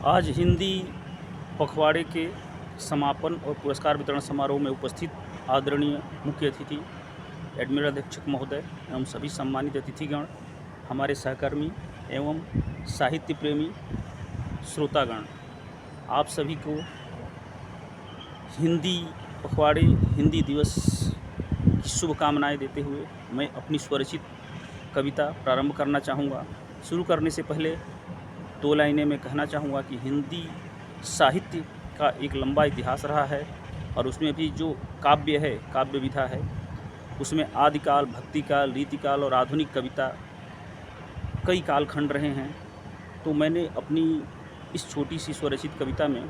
आज हिंदी पखवाड़े के समापन और पुरस्कार वितरण समारोह में उपस्थित आदरणीय मुख्य अतिथि एडमिरल अधीक्षक महोदय एवं सभी सम्मानित अतिथिगण, हमारे सहकर्मी एवं साहित्य प्रेमी श्रोतागण, आप सभी को हिंदी पखवाड़े हिंदी दिवस की शुभकामनाएं देते हुए मैं अपनी स्वरचित कविता प्रारंभ करना चाहूँगा। शुरू करने से पहले 2 लाइनें में कहना चाहूँगा कि हिंदी साहित्य का एक लंबा इतिहास रहा है और उसमें भी जो काव्य है, काव्य विधा है, उसमें आदिकाल, भक्तिकाल, रीतिकाल और आधुनिक कविता कई कालखंड रहे हैं। तो मैंने अपनी इस छोटी सी स्वरचित कविता में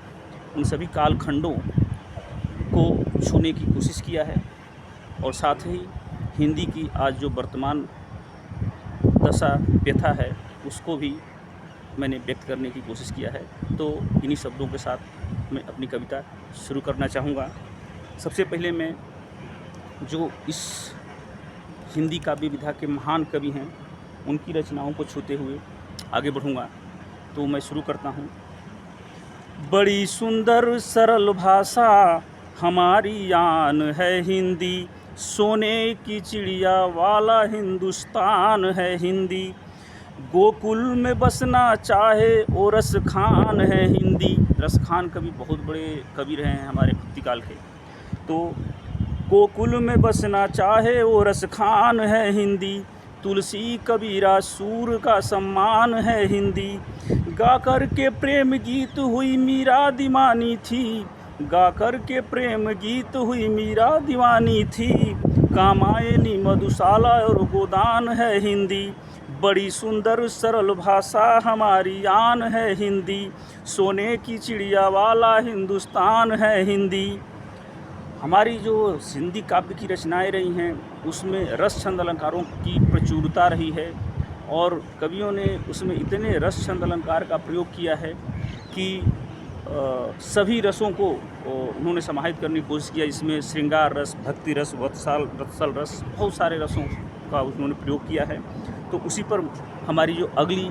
उन सभी कालखंडों को छूने की कोशिश किया है और साथ ही हिंदी की आज जो वर्तमान दशा व्यथा है उसको भी मैंने व्यक्त करने की कोशिश किया है। तो इन्हीं शब्दों के साथ मैं अपनी कविता शुरू करना चाहूँगा। सबसे पहले मैं जो इस हिंदी काव्य विधा के महान कवि हैं उनकी रचनाओं को छूते हुए आगे बढ़ूँगा। तो मैं शुरू करता हूँ। बड़ी सुंदर सरल भाषा हमारी आन है हिंदी, सोने की चिड़िया वाला हिंदुस्तान है हिंदी, गोकुल में बसना चाहे ओ रस खान है हिंदी। रस खान कवि बहुत बड़े कवि रहे हैं हमारे भक्तिकाल के। तो गोकुल में बसना चाहे ओ रस खान है हिंदी, तुलसी कबीरा सूर का सम्मान है हिंदी, गा कर के प्रेम गीत हुई मीरा दीवानी थी, गा कर के प्रेम गीत हुई मीरा दीवानी थी, कामायनी मधुशाला और गोदान है हिंदी, बड़ी सुंदर सरल भाषा हमारी आन है हिंदी, सोने की चिड़िया वाला हिंदुस्तान है हिंदी। हमारी जो हिंदी काव्य की रचनाएं रही हैं उसमें रस छंद अलंकारों की प्रचुरता रही है और कवियों ने उसमें इतने रस छंद अलंकार का प्रयोग किया है कि सभी रसों को उन्होंने समाहित करने की कोशिश किया। इसमें श्रृंगार रस, भक्ति रस, वत्सल रस, बहुत सारे रसों का उन्होंने प्रयोग किया है। तो उसी पर हमारी जो अगली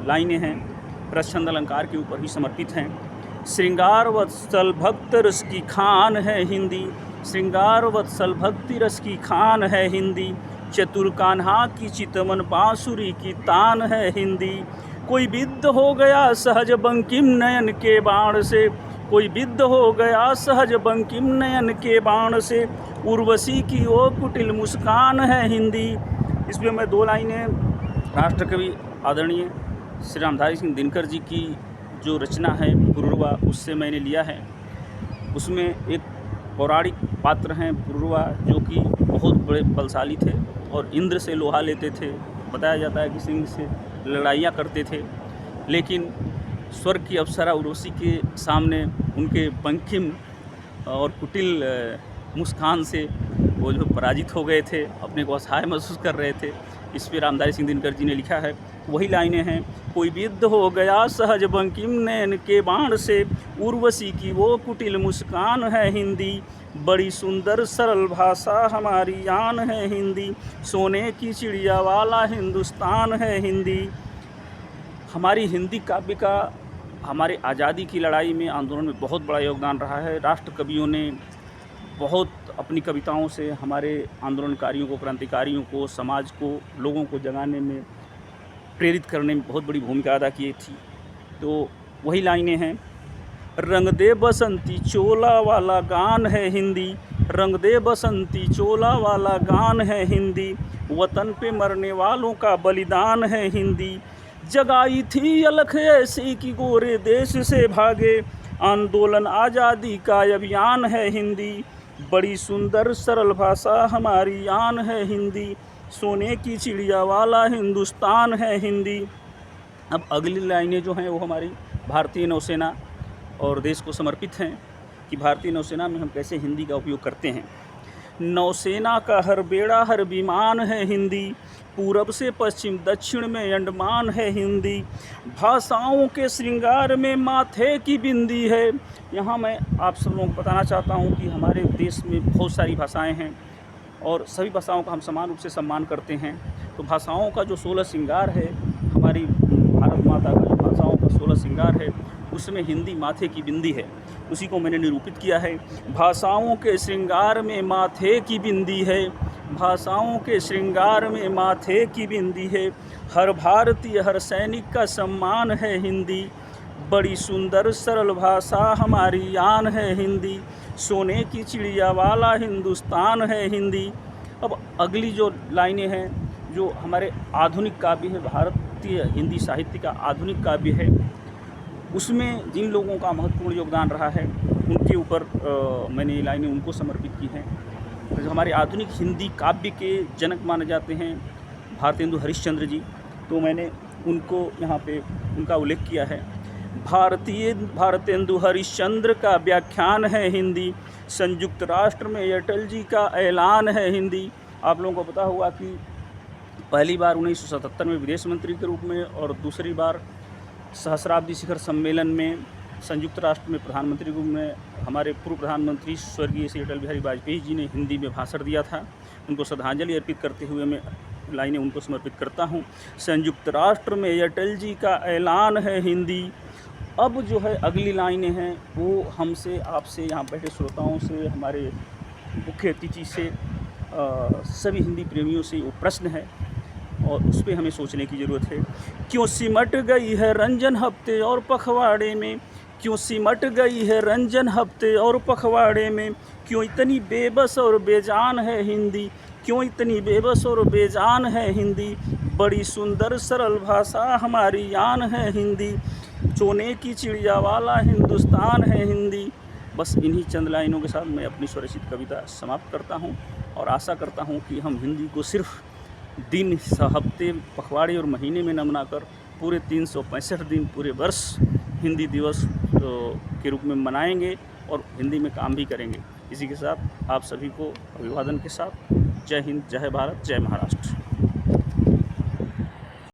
लाइनें हैं रस छंद अलंकार के ऊपर ही समर्पित हैं। श्रृंगार वत्सल भक्त रस की खान है हिंदी, श्रृंगार वत्सल भक्ति रस की खान है हिंदी, चतुर कान्हा की चितवन बांसुरी की तान है हिंदी, कोई विद्ध हो गया सहज बंकिम नयन के बाण से, कोई विद्ध हो गया सहज बंकिम नयन के बाण से, उर्वशी की ओ कुटिल मुस्कान है हिंदी। इसमें मैं 2 लाइनें राष्ट्रकवि आदरणीय श्री रामधारी सिंह दिनकर जी की जो रचना है पुरुरवा, उससे मैंने लिया है। उसमें एक पौराणिक पात्र हैं पुरुरवा जो कि बहुत बड़े बलशाली थे और इंद्र से लोहा लेते थे। बताया जाता है कि सिंह से लड़ाइयाँ करते थे, लेकिन स्वर्ग की अप्सरा उर्वशी के सामने उनके बंकिम और कुटिल मुस्कान से वो जो पराजित हो गए थे, अपने को असहाय महसूस कर रहे थे। इस पर रामधारी सिंह दिनकर जी ने लिखा है, वही लाइनें हैं। कोई विद्ध हो गया सहज बंकिम नयन के बाण से, उर्वशी की वो कुटिल मुस्कान है हिंदी, बड़ी सुंदर सरल भाषा हमारी आन है हिंदी, सोने की चिड़िया वाला हिंदुस्तान है हिंदी। हमारी हिंदी काव्य का हमारे आज़ादी की लड़ाई में, आंदोलन में बहुत बड़ा योगदान रहा है। राष्ट्र कवियों ने बहुत अपनी कविताओं से हमारे आंदोलनकारियों को, क्रांतिकारियों को, समाज को, लोगों को जगाने में, प्रेरित करने में बहुत बड़ी भूमिका अदा की थी। तो वही लाइनें हैं। रंग दे बसंती चोला वाला गान है हिंदी, रंग दे बसंती चोला वाला गान है हिंदी, वतन पे मरने वालों का बलिदान है हिंदी, जगाई थी अलख ऐसी कि गोरे देश से भागे, आंदोलन आज़ादी का अभियान है हिंदी, बड़ी सुंदर सरल भाषा हमारी आन है हिंदी, सोने की चिड़िया वाला हिंदुस्तान है हिंदी। अब अगली लाइनें जो हैं वो हमारी भारतीय नौसेना और देश को समर्पित हैं कि भारतीय नौसेना में हम कैसे हिंदी का उपयोग करते हैं। नौसेना का हर बेड़ा हर विमान है हिंदी, पूरब से पश्चिम दक्षिण में अंडमान है हिंदी, भाषाओं के श्रृंगार में माथे की बिंदी है। यहाँ मैं आप सब लोगों को बताना चाहता हूँ कि हमारे देश में बहुत सारी भाषाएं हैं और सभी भाषाओं का हम समान रूप से सम्मान करते हैं। तो भाषाओं का जो 16 श्रृंगार है, हमारी भारत माता का जो भाषाओं का 16 श्रृंगार है, उसमें हिंदी माथे की बिंदी है, उसी को मैंने निरूपित किया है। भाषाओं के श्रृंगार में माथे की बिंदी है, भाषाओं के श्रृंगार में माथे की बिंदी है, हर भारतीय हर सैनिक का सम्मान है हिंदी, बड़ी सुंदर सरल भाषा हमारी आन है हिंदी, सोने की चिड़िया वाला हिंदुस्तान है हिंदी। अब अगली जो लाइनें हैं, जो हमारे आधुनिक काव्य है, भारतीय हिंदी साहित्य का आधुनिक काव्य है, उसमें जिन लोगों का महत्वपूर्ण योगदान रहा है उनके ऊपर मैंने ये लाइनें उनको समर्पित की हैं। जो हमारे आधुनिक हिंदी काव्य के जनक माने जाते हैं भारतेंदु हरिश्चंद्र जी, तो मैंने उनको यहाँ पे उनका उल्लेख किया है। भारतेंदु हरिश्चंद्र का व्याख्यान है हिंदी, संयुक्त राष्ट्र में अटल जी का ऐलान है हिंदी। आप लोगों को पता होगा कि पहली बार 1977 में विदेश मंत्री के रूप में और दूसरी बार सहस्राब्दी शिखर सम्मेलन में संयुक्त राष्ट्र में प्रधानमंत्री के रूप में हमारे पूर्व प्रधानमंत्री स्वर्गीय श्री अटल बिहारी वाजपेयी जी ने हिंदी में भाषण दिया था। उनको श्रद्धांजलि अर्पित करते हुए मैं लाइनें उनको समर्पित करता हूँ। संयुक्त राष्ट्र में अटल जी का ऐलान है हिंदी। अब जो है अगली लाइनें हैं वो हमसे, आपसे, यहाँ बैठे श्रोताओं से, हमारे मुख्य अतिथि से, सभी हिंदी प्रेमियों से वो प्रश्न है और उस पर हमें सोचने की ज़रूरत है। क्यों सिमट गई है रंजन हफ्ते और पखवाड़े में, क्यों सिमट गई है रंजन हफ्ते और पखवाड़े में, क्यों इतनी बेबस और बेजान है हिंदी, क्यों इतनी बेबस और बेजान है हिंदी, बड़ी सुंदर सरल भाषा हमारी आन है हिंदी, सोने की चिड़िया वाला हिंदुस्तान है हिंदी। बस इन्हीं चंद लाइनों के साथ मैं अपनी स्वरचित कविता समाप्त करता हूँ और आशा करता हूँ कि हम हिंदी को सिर्फ दिन, हफ्ते, पखवाड़े और महीने में न मनाकर पूरे 365 दिन, पूरे वर्ष हिंदी दिवस के रूप में मनाएंगे और हिंदी में काम भी करेंगे। इसी के साथ आप सभी को अभिवादन के साथ जय हिंद, जय भारत, जय महाराष्ट्र।